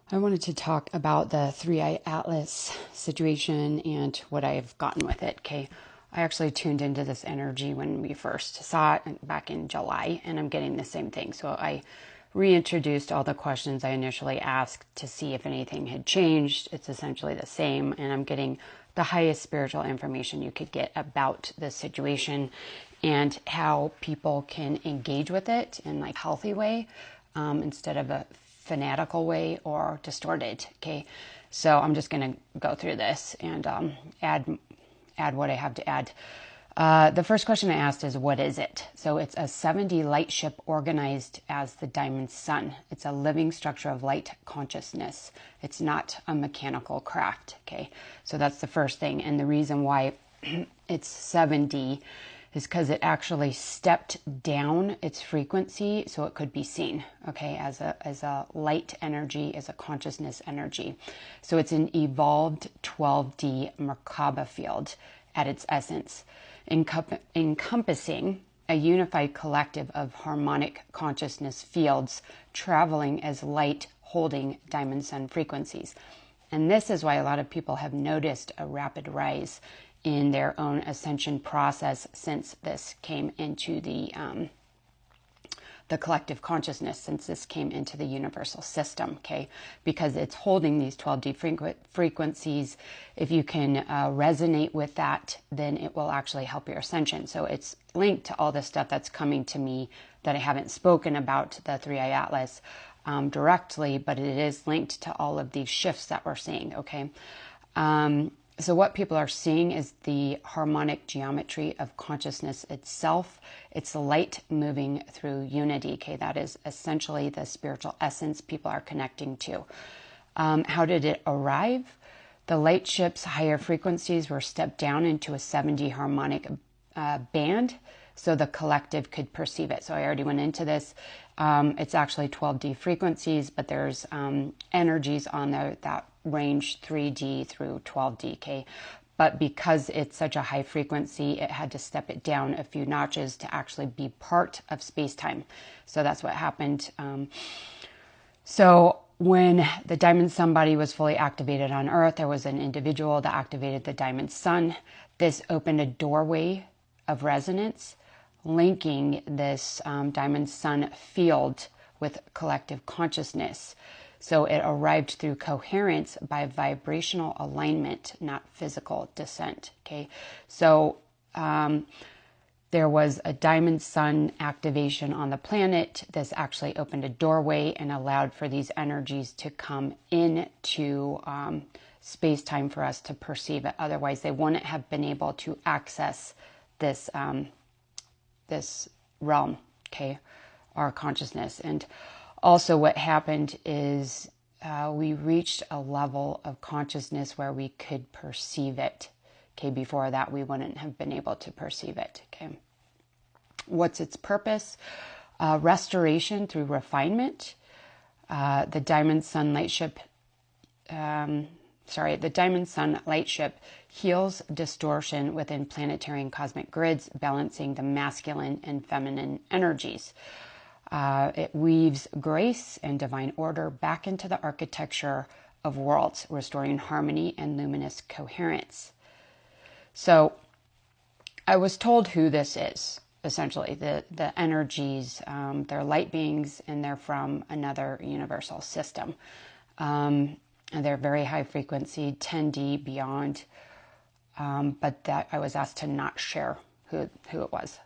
I wanted to talk about the three-eye atlas situation and what I've gotten with it. Okay, I actually tuned into this energy when we first saw it back in July, and I'm getting the same thing. So I reintroduced all the questions I initially asked to see if anything had changed. It's essentially the same, and I'm getting the highest spiritual information you could get about this situation and how people can engage with it in like healthy way instead of a fanatical way or distorted. Okay, so I'm just going to go through this and add what I have to add. The first question I asked is, what is it? So it's a 7D light ship organized as the diamond sun. It's a living structure of light consciousness. It's not a mechanical craft. Okay, so that's the first thing. And the reason why it's 7D is because it actually stepped down its frequency so it could be seen, okay, as a light energy, as a consciousness energy. So it's an evolved 12D Merkaba field at its essence, encompassing a unified collective of harmonic consciousness fields traveling as light holding diamond sun frequencies. And this is why a lot of people have noticed a rapid rise in their own ascension process since this came into the collective consciousness, since this came into the universal system, okay? Because it's holding these 12D frequencies. If you can resonate with that, then it will actually help your ascension. So it's linked to all the stuff that's coming to me that I haven't spoken about, the three-eye atlas, directly, but it is linked to all of these shifts that we're seeing, okay? So what people are seeing is the harmonic geometry of consciousness itself. It's the light moving through unity. Okay, that is essentially the spiritual essence people are connecting to. How did it arrive? The light ship's higher frequencies were stepped down into a 7D harmonic band so the collective could perceive it. So I already went into this. It's actually 12D frequencies, but there's energies on there that range 3D through 12D, okay? But because it's such a high frequency, it had to step it down a few notches to actually be part of space-time. So that's what happened. So when the diamond sun body was fully activated on Earth, there was an individual that activated the diamond sun. This opened a doorway of resonance, linking this diamond sun field with collective consciousness. So it arrived through coherence by vibrational alignment, not physical descent. Okay, so there was a diamond sun activation on the planet. This actually opened a doorway and allowed for these energies to come into space-time for us to perceive it. Otherwise, they wouldn't have been able to access this this realm, okay, our consciousness. And also what happened is we reached a level of consciousness where we could perceive it. Okay, before that we wouldn't have been able to perceive it. Okay, what's its purpose? Restoration through refinement. The diamond sun light ship the diamond sun light ship heals distortion within planetary and cosmic grids, balancing the masculine and feminine energies. It weaves grace and divine order back into the architecture of worlds, restoring harmony and luminous coherence. So I was told who this is, essentially. The energies, they're light beings and they're from another universal system. And they're very high frequency, 10D beyond, but that I was asked to not share who it was.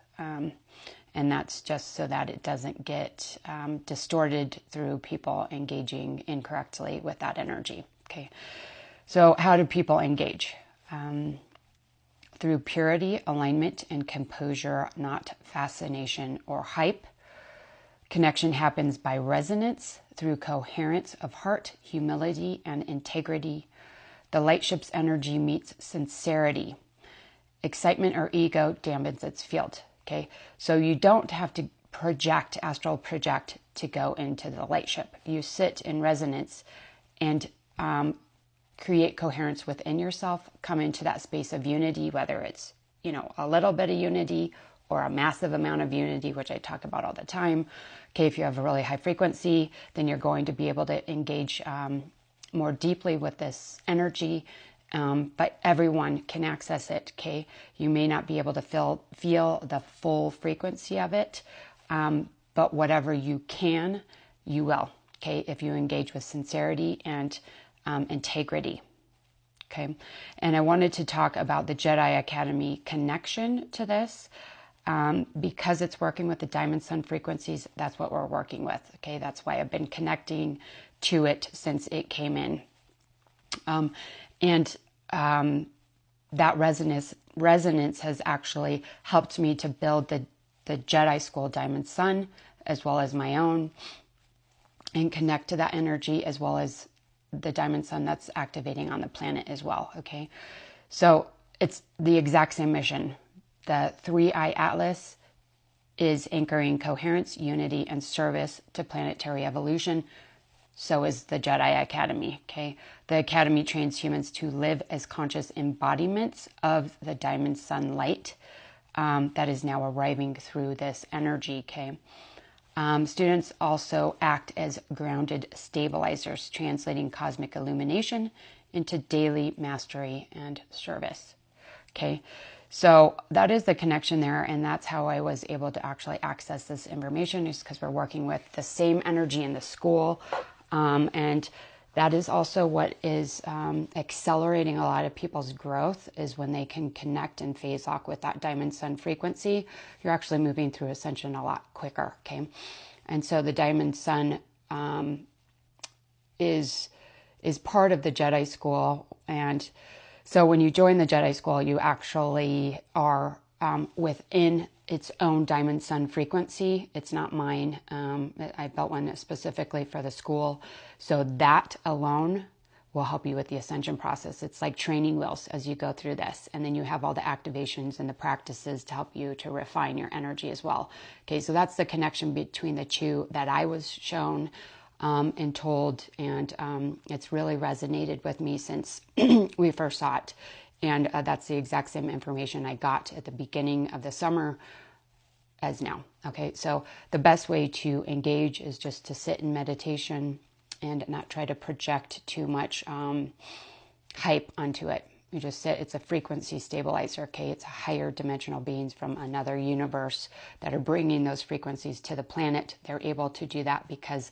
And that's just so that it doesn't get distorted through people engaging incorrectly with that energy. Okay, so how do people engage? Through purity, alignment, and composure, not fascination or hype. Connection happens by resonance through coherence of heart, humility, and integrity. The light ship's energy meets sincerity. Excitement or ego dampens its field. Okay, so you don't have to astral project to go into the light ship. You sit in resonance and create coherence within yourself, come into that space of unity, whether it's, a little bit of unity or a massive amount of unity, which I talk about all the time. Okay, if you have a really high frequency, then you're going to be able to engage more deeply with this energy. But everyone can access it. Okay, you may not be able to feel the full frequency of it, but whatever you can, you will. Okay, if you engage with sincerity and integrity. Okay, and I wanted to talk about the Djedi Academy connection to this. Because it's working with the diamond sun frequencies, that's what we're working with. Okay, that's why I've been connecting to it since it came in. That resonance has actually helped me to build the Djedi School Diamond Sun, as well as my own, and connect to that energy, as well as the Diamond Sun that's activating on the planet as well. Okay, so it's the exact same mission. The 3-Eye Atlas is anchoring coherence, unity, and service to planetary evolution. So is the Djedi Academy. Okay, the Academy trains humans to live as conscious embodiments of the Diamond Sun light that is now arriving through this energy. Okay, students also act as grounded stabilizers, translating cosmic illumination into daily mastery and service. Okay, so that is the connection there, and that's how I was able to actually access this information, is because we're working with the same energy in the school, and that is also what is accelerating a lot of people's growth, is when they can connect and phase lock with that Diamond Sun frequency. You're actually moving through ascension a lot quicker. Okay, and so the Diamond Sun is part of the Djedi School, and so when you join the Djedi School, you actually are within its own Diamond Sun frequency. It's not mine. I built one specifically for the school. So that alone will help you with the ascension process. It's like training wheels as you go through this. And then you have all the activations and the practices to help you to refine your energy as well. Okay, so that's the connection between the two that I was shown and told, and it's really resonated with me since we first saw it. And that's the exact same information I got at the beginning of the summer as now. Okay, so the best way to engage is just to sit in meditation and not try to project too much hype onto it. You just sit. It's a frequency stabilizer. Okay, it's higher dimensional beings from another universe that are bringing those frequencies to the planet. They're able to do that because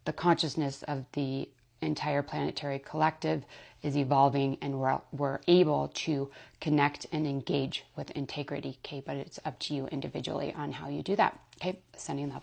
the consciousness of the entire planetary collective is evolving, and we're able to connect and engage with integrity. Okay, but it's up to you individually on how you do that. Okay, sending love.